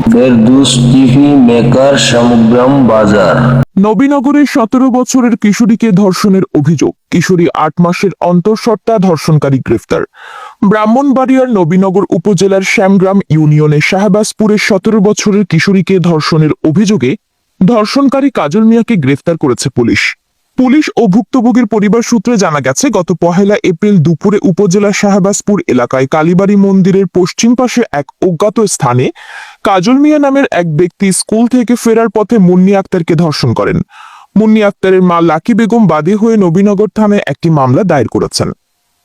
Ferdous TV maker শামগ্রাম বাজার। নবীনগরের 17 বছরের কিশোরীকে ধর্ষণের অভিযোগ, কিশোরী 8 মাসের অন্তঃসত্ত্বা, ধর্ষণকারী গ্রেফতার। ব্রাহ্মণবাড়িয়ার নবীনগর উপজেলার শ্যামগ্রাম ইউনিয়নের শাহবাজপুরের 17 বছরের কিশোরীকে ধর্ষণের অভিযোগে ধর্ষণকারী কাজল মিয়াকে গ্রেফতার করেছে পুলিশ। পুলিশ ও ভুক্তভোগীর পরিবার সূত্রে জানা গেছে, গত 1 এপ্রিল দুপুরে উপজেলার শাহবাজপুর এলাকায় কালীবাড়ি মন্দিরের পশ্চিম পাশে এক অজ্ঞাত স্থানে কাজল মিয়া নামের এক ব্যক্তি স্কুল থেকে ফেরার পথে মুন্নি আক্তারকে ধর্ষণ করেন। মুন্নি আক্তারের মা লাকি বেগম বাদী হয়ে নবীনগর থানায় একটি মামলা দায়ের করেছেন।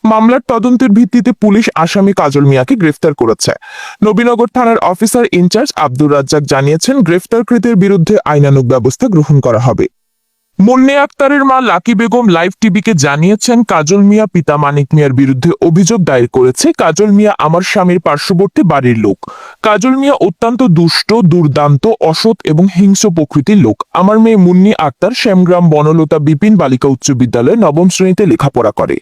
মামলার তদন্তের ভিত্তিতে পুলিশ আসামি কাজল মিয়াকে গ্রেফতার করেছে। নবীনগর থানার অফিসার ইনচার্জ আব্দুর রাজ্জাক জানিয়েছেন, গ্রেফতারকৃতের বিরুদ্ধে আইনানুগ ব্যবস্থা গ্রহণ করা হবে। মুন্নি আক্তারের মা লাকি বেগম লাইভ টিভিকে জানিয়েছেন, কাজল মিয়া পিতা মানিক মিয়ার বিরুদ্ধে অভিযোগ দায়ের করেছে। কাজল মিয়া আমার স্বামীর পার্শ্ববর্তী বাড়ির লোক। কাজল মিয়া অত্যন্ত দুষ্ট, দুর্দান্ত, অসৎ এবং হিংস্র প্রকৃতির লোক। আমার মেয়ে মুন্নি আক্তার শ্যামগ্রাম বনলতা বিপিন বালিকা উচ্চ বিদ্যালয়ে 9ম শ্রেণীতে লেখাপড়া করে।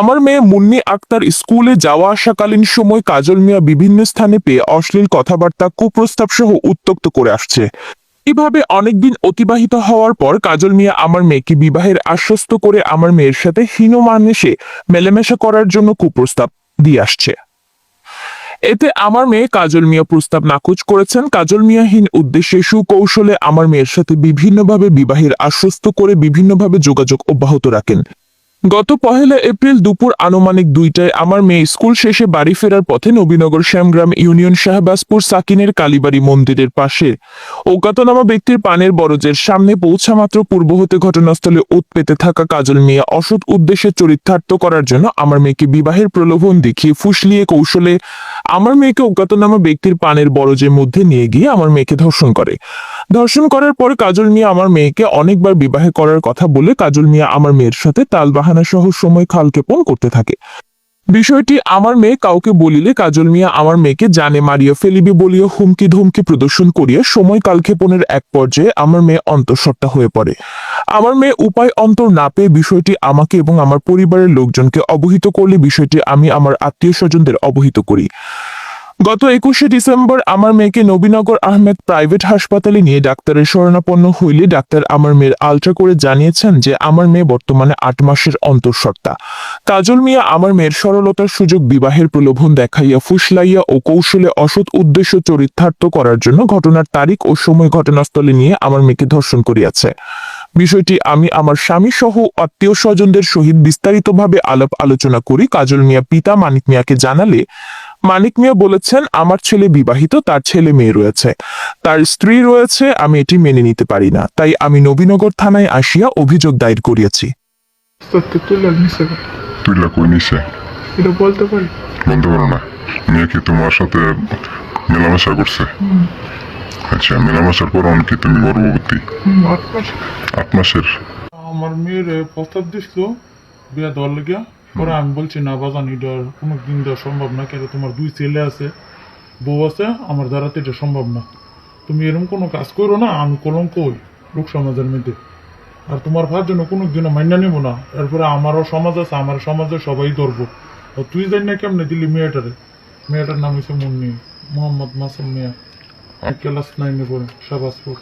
আমার মেয়ে মুন্নি আক্তার স্কুলে যাওয়া আসাকালীন সময় কাজল মিয়া বিভিন্ন স্থানে পেয়ে অশ্লীল কথাবার্তা, কুপ্রস্তাব সহ উত্ত্যক্ত করে আসছে। এভাবে অনেকদিন অতিবাহিত হওয়ার পর কাজল মিয়া আমার মেয়েকে বিবাহের আশ্বস্ত করে আমার মেয়ের সাথে হীনমানেসে মেলামেশা করার জন্য কুপ্রস্তাব দিয়ে আসছে। এতে আমার মেয়ে কাজল মিয়া প্রস্তাব নাকচ করেছেন। কাজল মিয়াহীন উদ্দেশ্যে সুকৌশলে আমার মেয়ের সাথে বিভিন্নভাবে বিবাহের আশ্বস্ত করে বিভিন্নভাবে যোগাযোগ অব্যাহত রাখেন। গত 1 এপ্রিল দুপুর আনুমানিক 2টায় আমার মেয়ে স্কুল শেষে বাড়ি ফেরার পথে নবীনগর শ্যামগ্রাম ইউনিয়ন শাহবাজপুর সাকিনের কালীবাড়ি মন্দিরের পাশে অজ্ঞাতনামা ব্যক্তির পানের বরজের সামনে পৌঁছা মাত্র পূর্ব হতে ঘটনাস্থলে ওত পেতে থাকা কাজল মিয়া অসৎ উদ্দেশ্যে চরিতার্থ করার জন্য আমার মেয়েকে বিবাহের প্রলোভন দেখিয়ে ফুসলিয়ে কৌশলে আমার মেয়েকে অজ্ঞাতনামা ব্যক্তির পানের বরজের মধ্যে নিয়ে গিয়ে আমার মেয়েকে ধর্ষণ করে। ধর্ষণ করার পর কাজল মিয়া আমার মেয়েকে অনেকবার বিবাহ করার কথা বলে কাজল মিয়া আমার মেয়ের সাথে তালবাহানা সহ সময় খালক্ষেপণ করতে থাকে। বিষয়টি আমার মেয়ে কাউকে বলিলে কাজল মিয়া আমার মেয়েকে জানে মারিয়া ফেলিবে বলিয়া হুমকি ধমকি প্রদর্শন করিয়া সময় কালক্ষেপণের এক পর্যায়ে আমার মেয়ে অন্তঃসত্ত্বা হয়ে পড়ে। আমার মেয়ে উপায় অন্তর না পেয়ে বিষয়টি আমাকে এবং আমার পরিবারের লোকজনকে অবহিত করলে বিষয়টি আমি আমার আত্মীয় স্বজনদের অবহিত করি। গত 21শে ডিসেম্বর আমার মেয়েকে নবীনগর আহমেদ প্রাইভেট হাসপাতালে নিয়ে ডাক্তারের শরণাপন্ন হইলে ডাক্তার আমার মেয়ের আলট্রা করে জানিয়েছেন যে আমার মেয়ে বর্তমানে 8 মাসের অন্তঃসত্ত্বা। কাজল মিয়া আমার মেয়ের সরলতার সুযোগ বিবাহের প্রলোভন দেখাইয়া ফুসলাইয়া ও কৌশলে অসৎ উদ্দেশ্য চরিতার্থ করার জন্য ঘটনার তারিখ ও সময় ঘটনাস্থলে নিয়ে আমার মেয়েকে ধর্ষণ করিয়াছে। বিষয়টি আমি আমার স্বামী সহ আত্মীয় স্বজনদের সহিত বিস্তারিতভাবে আলাপ আলোচনা করি। কাজল মিয়া পিতা মানিক মিয়াকে জানালে মানিক মিয়া বলেছেন, আমার ছেলে বিবাহিত, তার ছেলে মেয়ে রয়েছে, তার স্ত্রী রয়েছে, আমি এটি মেনে নিতে পারি না। তাই আমি নবীনগর থানায় আসিয়া অভিযোগ দায়ের করিয়াছি। তুইলা কই নিছে এটা বলতে পারি? বলতে পারো না? মেয়ে কি তোমার সাথে মেলামেশা করছে? আচ্ছা, মেলামেশার পর কি তুমি গর্ভবতী? 8 মাস। 8 মাসের? আমার মেয়ের প্রস্তাব দিছিল বিয়া দেওয়ার লেগে। পরে আমি বলছি না বাজান, এটা কোনো দিন দেওয়া সম্ভব না, কেন তোমার 2 ছেলে আছে, বউ আছে, আমার দ্বারা তো এটা সম্ভব না। তুমি এরকম কোনো কাজ করো না, আমি কলঙ্ক হই লোক সমাজের মধ্যে। আর তোমার ভার জন্য কোনো দিনও মান্য নেব না। এরপরে আমারও সমাজ আছে, আমার সমাজে সবাই ধরবো। তুই জানি না কেমনে দিলি মেয়েটারে? মেয়েটার নাম হচ্ছে মুন্নি মোহাম্মদ মাসুম মিয়া, ক্লাস 9-এ পড়ে, শাহবাজপুর।